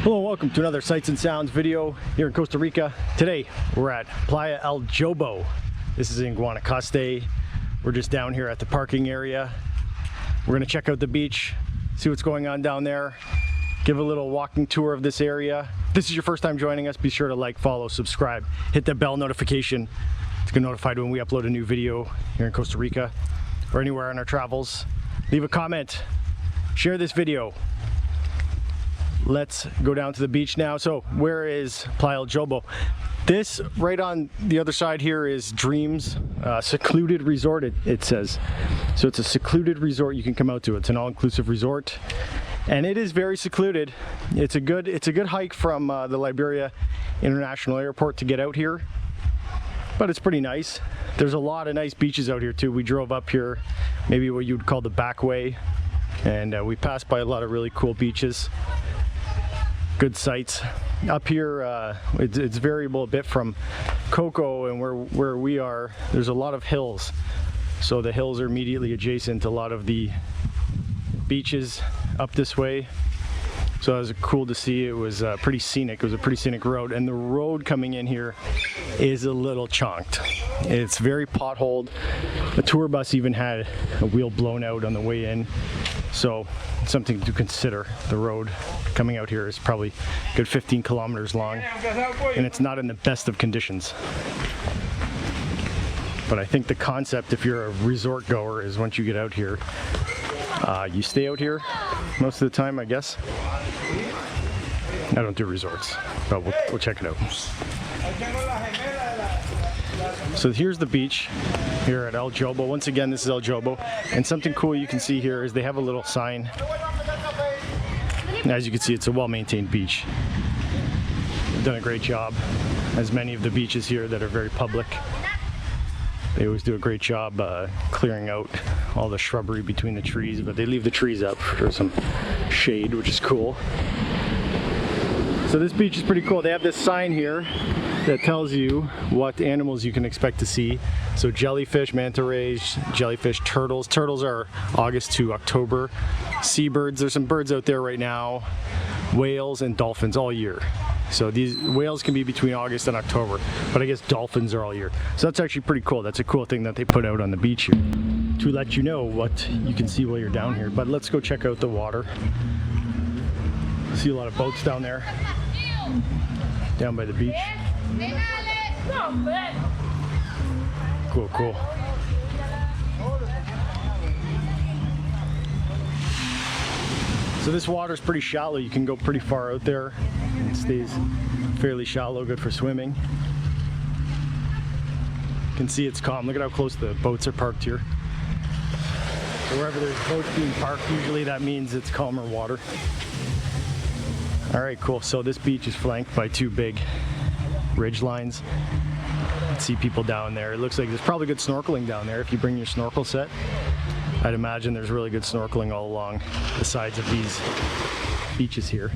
Hello and welcome to another Sights and Sounds video here in Costa Rica. Today we're at Playa El Jobo. This is in Guanacaste. We're just down here at the parking area. We're going to check out the beach, see what's going on down there, give a little walking tour of this area. If this is your first time joining us, be sure to like, follow, subscribe, hit that bell notification to get notified when we upload a new video here in Costa Rica or anywhere on our travels. Leave a comment, share this video. Let's go down to the beach now. So where is Playa El Jobo? This right on the other side here is Dreams secluded resort, it says. So it's a secluded resort you can come out to. It's an all-inclusive resort and it is very secluded. It's a good hike from the Liberia International Airport to get out here, but it's pretty nice. There's a lot of nice beaches out here too. We drove up here, maybe what you'd call the back way, and we passed by a lot of really cool beaches. Good sights up here. It's variable a bit from Coco, and where we are, there's a lot of hills, so the hills are immediately adjacent to a lot of the beaches up this way. So it was cool to see. It was pretty scenic. It was a pretty scenic road, and the road coming in here is a little chunked. It's very potholed. The tour bus even had a wheel blown out on the way in, so something to consider. The road coming out here is probably a good 15 kilometers long, and it's not in the best of conditions. But I think the concept, if you're a resort goer, is once you get out here, you stay out here most of the time, I guess. I don't do resorts, but we'll check it out. So here's the beach here at El Jobo. Once again, this is El Jobo, and something cool you can see here is they have a little sign. As you can see, it's a well-maintained beach. They've done a great job, as many of the beaches here that are very public. They always do a great job clearing out all the shrubbery between the trees, but they leave the trees up for some shade, which is cool. So this beach is pretty cool. They have this sign here that tells you what animals you can expect to see. So jellyfish, manta rays, jellyfish, turtles. Turtles are August to October. Seabirds, there's some birds out there right now. Whales and dolphins all year. So these whales can be between August and October, but I guess dolphins are all year. So that's actually pretty cool. That's a cool thing that they put out on the beach here to let you know what you can see while you're down here. But let's go check out the water. See a lot of boats down there, down by the beach. Cool, cool. So this water is pretty shallow. You can go pretty far out there. It stays fairly shallow, good for swimming. You can see it's calm. Look at how close the boats are parked here. So wherever there's boats being parked, usually that means it's calmer water. All right, cool. So this beach is flanked by two big ridge lines. You can see people down there. It looks like there's probably good snorkeling down there if you bring your snorkel set. I'd imagine there's really good snorkeling all along the sides of these beaches here.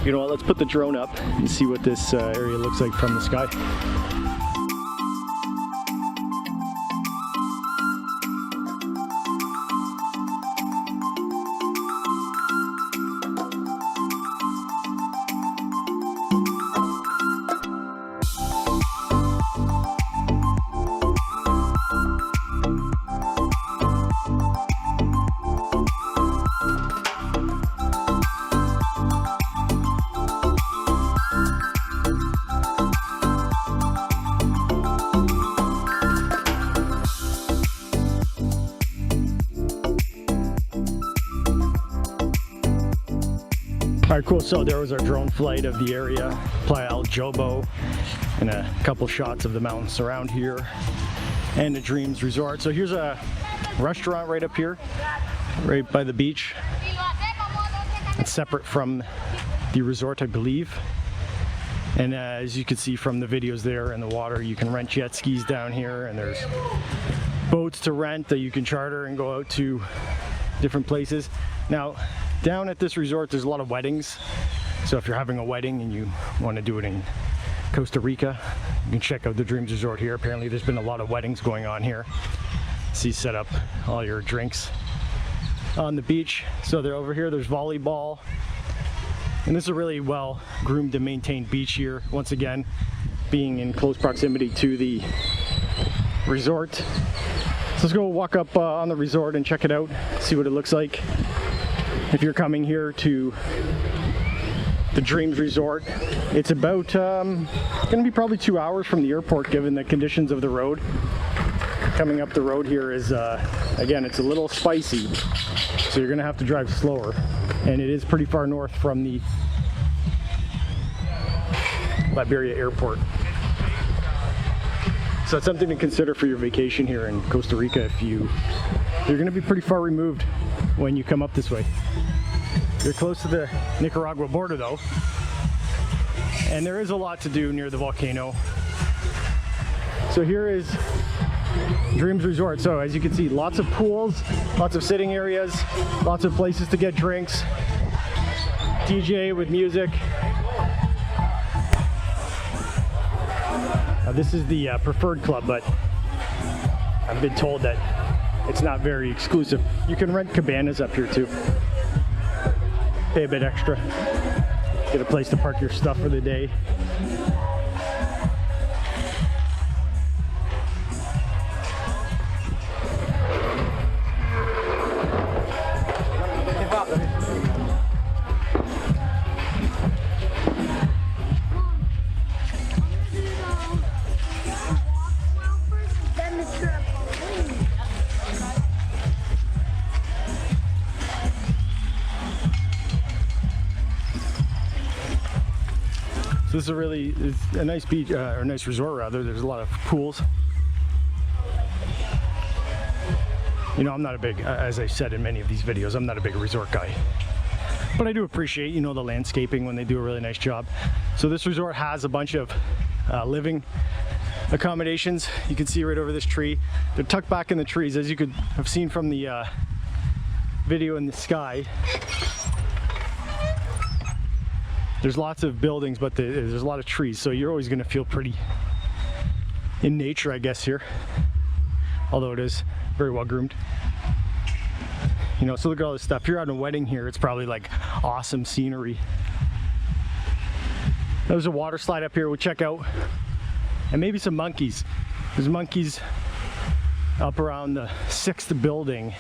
You know what, let's put the drone up and see what this area looks like from the sky. Alright, cool. So there was our drone flight of the area, Playa El Jobo, and a couple shots of the mountains around here and the Dreams Resort. So here's a restaurant right up here, right by the beach. It's separate from the resort, I believe. And as you can see from the videos there in the water, you can rent jet skis down here, and there's boats to rent that you can charter and go out to different places. Now, down at this resort, there's a lot of weddings. So if you're having a wedding and you want to do it in Costa Rica, you can check out the Dreams Resort here. Apparently there's been a lot of weddings going on here. See, set up all your drinks on the beach. So they're over here, there's volleyball, And this is a really well groomed and maintained beach here, once again being in close proximity to the resort. So let's go walk up on the resort and check it out, see what it looks like. If you're coming here to the Dreams Resort, it's about gonna be probably 2 hours from the airport given the conditions of the road. Coming up the road here is again, it's a little spicy, so you're gonna have to drive slower, and it is pretty far north from the Liberia airport. So it's something to consider for your vacation here in Costa Rica. If you're going to be pretty far removed when you come up this way. You're close to the Nicaragua border though, and there is a lot to do near the volcano. So here is Dreams Resort. So as you can see, lots of pools, lots of sitting areas, lots of places to get drinks, DJ with music. This is the preferred club, but I've been told that it's not very exclusive. You can rent cabanas up here too. Pay a bit extra. Get a place to park your stuff for the day. So this is it's a nice beach, or a nice resort rather. There's a lot of pools. You know, I'm not a big, as I said in many of these videos, I'm not a big resort guy. But I do appreciate, you know, the landscaping when they do a really nice job. So this resort has a bunch of living accommodations. You can see right over this tree. They're tucked back in the trees, as you could have seen from the video in the sky. There's lots of buildings, but there's a lot of trees, so you're always going to feel pretty in nature, I guess, here. Although it is very well groomed. You know, so look at all this stuff. If you're at a wedding here, it's probably like awesome scenery. There's a water slide up here we'll check out. And maybe some monkeys. There's monkeys up around the 6th building.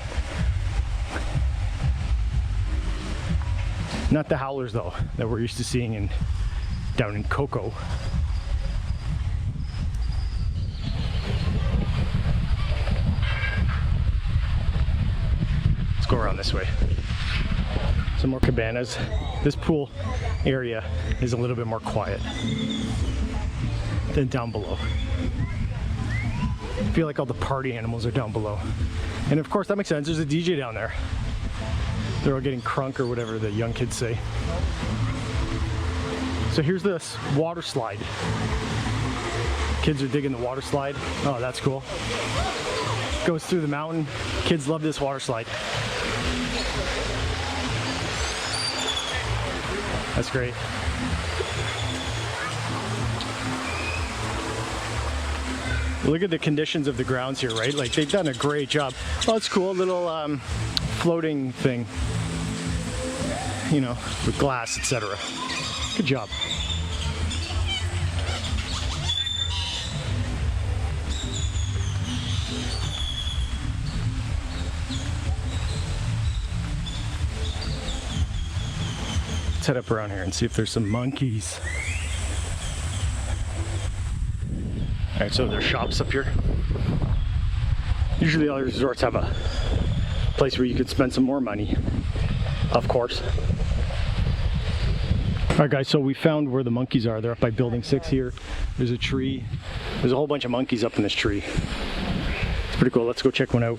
Not the howlers though, that we're used to seeing down in Coco. Let's go around this way. Some more cabanas. This pool area is a little bit more quiet than down below. I feel like all the party animals are down below. And of course that makes sense, there's a DJ down there. They're all getting crunk or whatever the young kids say. So here's this water slide. Kids are digging the water slide. Oh, that's cool. Goes through the mountain. Kids love this water slide. That's great. Look at the conditions of the grounds here, right? Like they've done a great job. Oh, it's cool, a little floating thing, you know, with glass, etc. Good job. Let's head up around here and see if there's some monkeys. All right, so there's shops up here. Usually all the resorts have a place where you could spend some more money, of course. All right guys, so we found where the monkeys are. They're up by building 6 here. There's a tree. There's a whole bunch of monkeys up in this tree. It's pretty cool. Let's go check one out.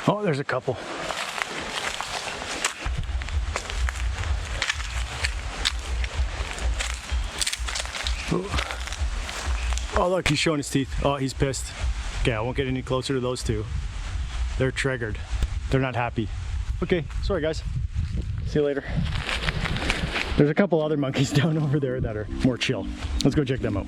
Oh, there's a couple. Oh look, he's showing his teeth. Oh, he's pissed. Okay, I won't get any closer to those two. They're triggered. They're not happy. Okay, sorry guys. See you later. There's a couple other monkeys down over there that are more chill. Let's go check them out.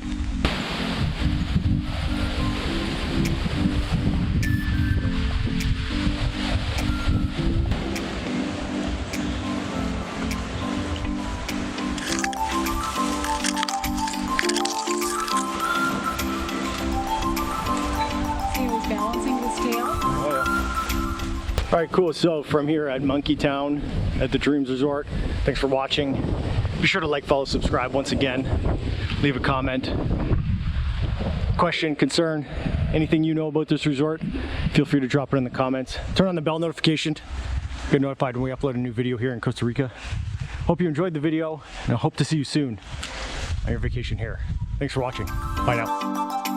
All right, cool. So from here at Monkey Town at the Dreams Resort, thanks for watching. Be sure to like, follow, subscribe once again. Leave a comment, question, concern, anything you know about this resort, feel free to drop it in the comments. Turn on the bell notification. Get notified when we upload a new video here in Costa Rica. Hope you enjoyed the video, and I hope to see you soon on your vacation here. Thanks for watching. Bye now.